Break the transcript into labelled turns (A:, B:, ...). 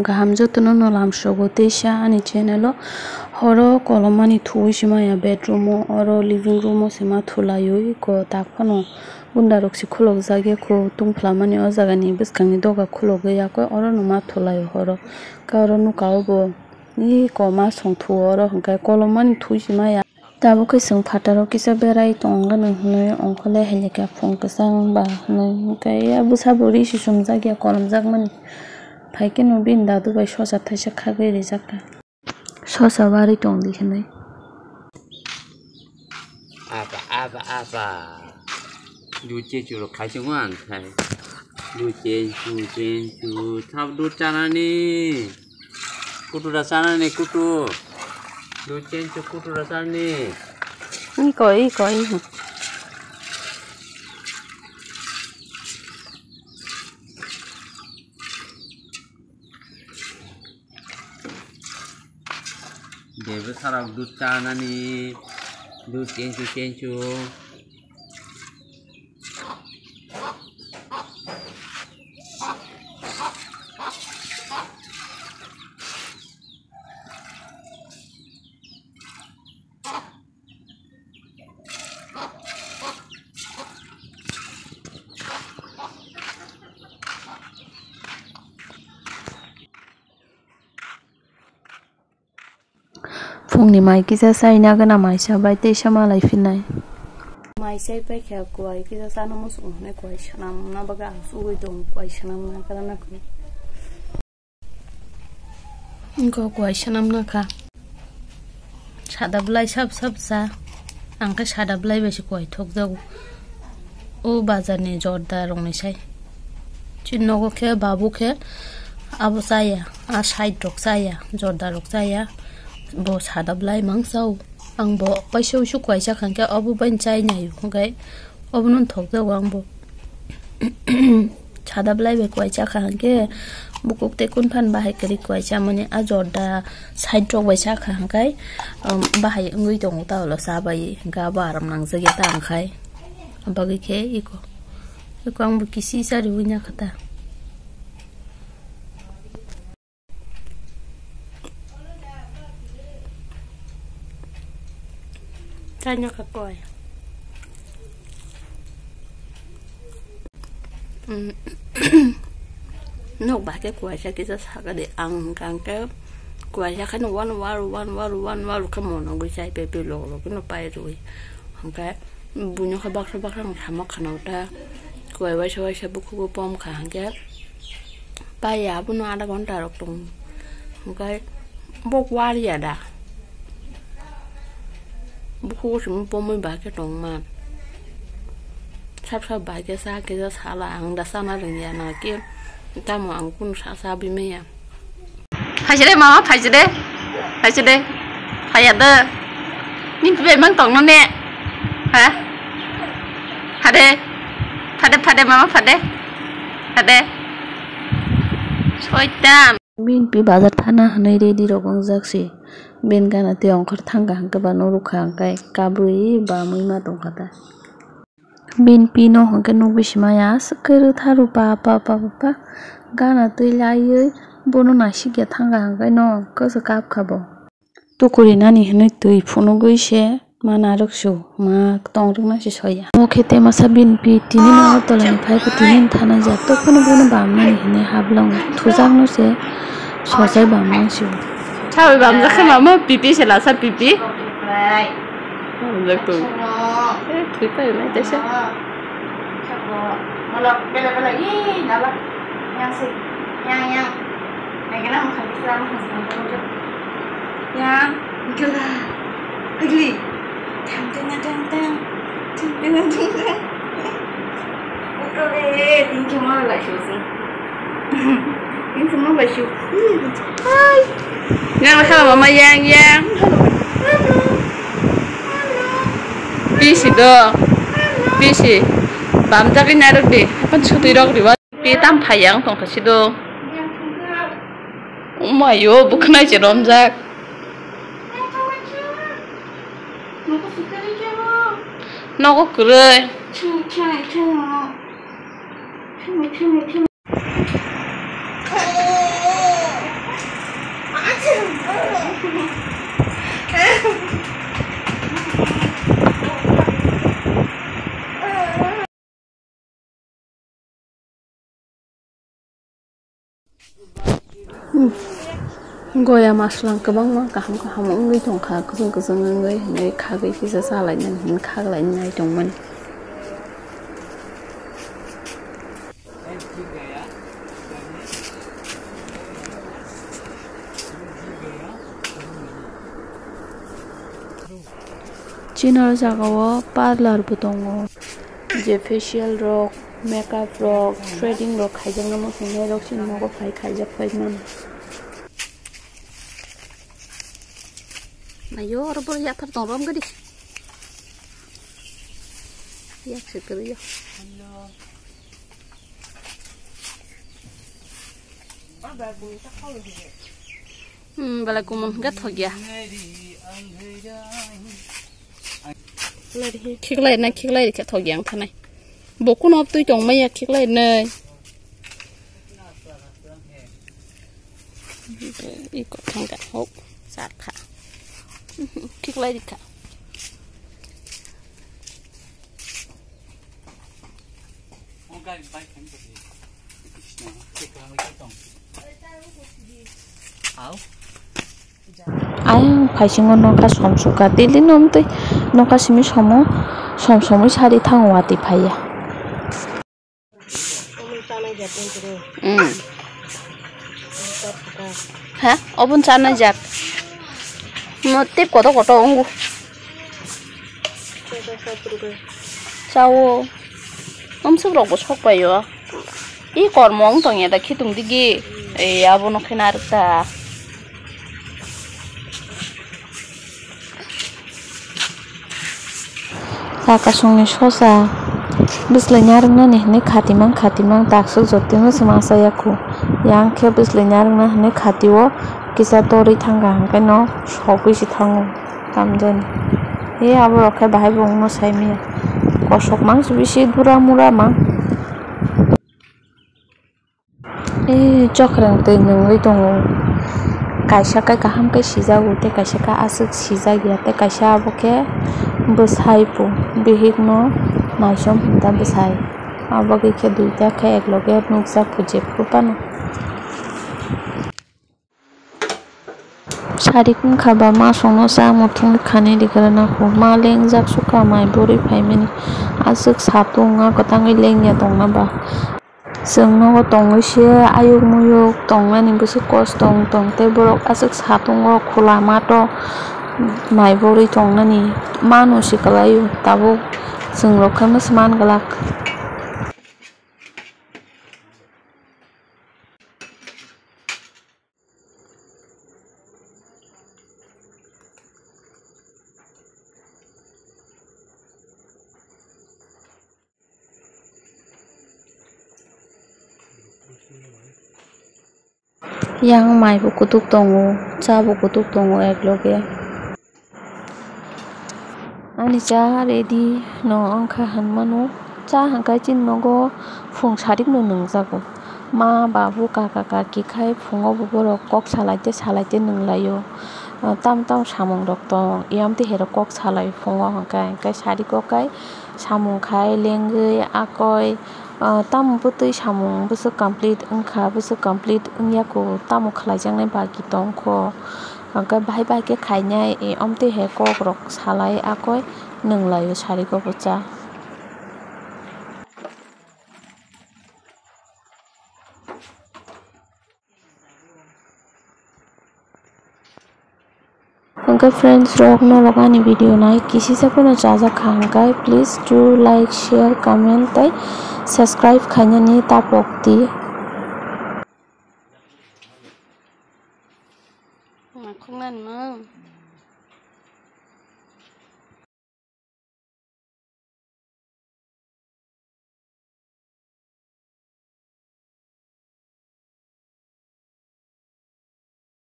A: Gaham jotono no lamshogo teisa ani channel horo kolomani thuisima ya bedroom oro living room sima thulayo ko takphano bunda roksi khulok jage ko tungphlamani o jagani biskangni doga khulok ya ko oro no ma thulayo horo karo no kaobo ni ko ma songthu oro hingkai kolomani thuisima ya tabo kaisang phataro kisa berai tonggano hnoi ongkhole helika phung kasang ba hnoi kai abu saburi sisum jagya kolomjakmani Paike no bin dadu bai sosa thaisa khagai rijaka sosa wari tongdi khnai
B: apa duce churo khaisungan thai duce chu thab du chanani kutu rasanani kutu duce chu kutu rasani
A: koi
B: Dewa sarang du chanani du chenchu
A: Fungni mai kisa saina gana mai sabai te sama lai finai mai sai pe kya kwai kisa sana mus ne kwai shanam na baga sugoi dong kwai shanam na kana na ko kwai shanam na kha sadablai sab sa angka sadablai beshi kwai thok jago o bazar ni jorda rong ni sai chinno ko khe babu khe abu saya a side rok saya jorda rok saya bo sadablai mangsau ang bo paisau shu kwaisa khangke abu ban chai nai ngai obunun thok jago ang bo sadablai be kwaisa khangke bukuk te kun phan bahai kari kwaisa mane a jorda side rok waisa khangkai bahai ngui tong ta lo sabai ga baram nang jage ta angkhai bagi ke iko ang bu kisi sari winya khata tanya ka koy no ba ke koy sa kisa saga de ang kang ke koy sa kan wan waru kamo no go sai pe lo no pai rui hangka bunyo ka bak rang sama khanau ta koy wa sa bu khu pom kha hangke pa ya bu no ada gonta rok tung hangka bok wari ya da buku sum pomoi ba ke tong man sap ba ke sa ke sa sala ang da sana reng ya na ke ta mo ang kun sa bi me ya phajre mama phajre phaya de min be mang tong no ne ha phade mama phade soitam min pi bazar thana hanai ready rokong jaksi ben gana te ongkhor thanga hangka ba no rukha hangkai kabrui ba muima tongkhata ben pino hangka no bismaya skuru tharu pa gana tui lai bono nasi ge thanga hangkai no koso kap khabo tukuri nani hne tui phuno goise mana roksu ma tongrung na si soya mo khete masa bin pi tini na tolani phai ko tini thana ja to phuno bono bamnani hne hablang thujang no se sosai bamang siu Chào bạn rất là mama pipi sẽ là sao pipi? Này. Rất tốt. Thứ tay này thế sao? Mà là bây giờ ý nào là nhang xì nhang này cái nào không phải Islam không phải không nhang cái là cái gì? Thằng ok tiếng chúng nó lại chịu gì? Tiếng chúng nó lại chịu. Yang sama mama yang bisi bam jagi narok di apa cuti rok di pi tam phayang tong khasi do mayo bukan aja romjak nó có cười Goya maslang kebang mah kaham ngai tong kha kusung ngai kha gai kisa salai nan kha lai ngai tong man Chinar jagao parlor bu tongo je facial rok makeup rok threading rok khaijang na mo sungai rok sin mo ko phai khaijak phai man Ayo, rebur ya tertong rom gadi. Ya seker ya. Bala kumun gat ho gya. Khik lai ka tho gyang thanai. Bokun op tui tong mai ya khik lai nei. Ikot thang ka hok sat kha. Kik lagi kak. Ayang paising noka somsuka dili nomtui noka simi somoi sari thang wati phaya. Ha, obun chana jak. Motif koto onggu. Cawo. Sebrok bosok payo. I kormong tong ya da khitung digi. Abono khinarta. Saka songni sosa. Bisle nyarung na ne khatimang taksuk jotingo semasa yaku. Yang ke bisle nyarung na ne khatiwo kisa tori thanga hangkai no sokui si thango tamjani abo rokai bahai bong no saimia kosok mang bisi dura mura mang jokrang tei nungui tongo kaisa kai kaham kai sijago te kaisa ka asuk sijagya te kaisa abo ke bwsai pu bihik no naisom hinta bwsai abo ke duita ke ekloge nukjak puje pupano Sarikun khaba ma sono sa muthung khani dikrana ko ma leng jak suka mai bori phaimani asuk satunga kotangai lengya tongna ba sengno tongoi se ayuk muyuk tongmani busu kos tong te borok asuk satungo khula ma to mai bori tongnani manu sikalayu tabo sengrok khama sman galak Yang mai bu kutuk tongo cha bu kutuk tongo ekloge ani cha ready no angkha hanmano cha hangkai chin nogo phung sarik no nungjago ma babu kaka kaki khai phungo bu borok kok salaite nunglayo tam samung rok tong yamte hero kok salai phungo hangkai sarik kai samung khai lengui akoi tam putui samung busu complete ungkha busu complete ungyako tamu khlaijangnai bagi tongkho hangkai bahai ke khainai amte he kok rok salai akoi nunglayo sariko bucha Okay friends, rock no logani video nai kisi se kono jaja khangkai please do like share comment tai subscribe khainani tapokti khungnan ma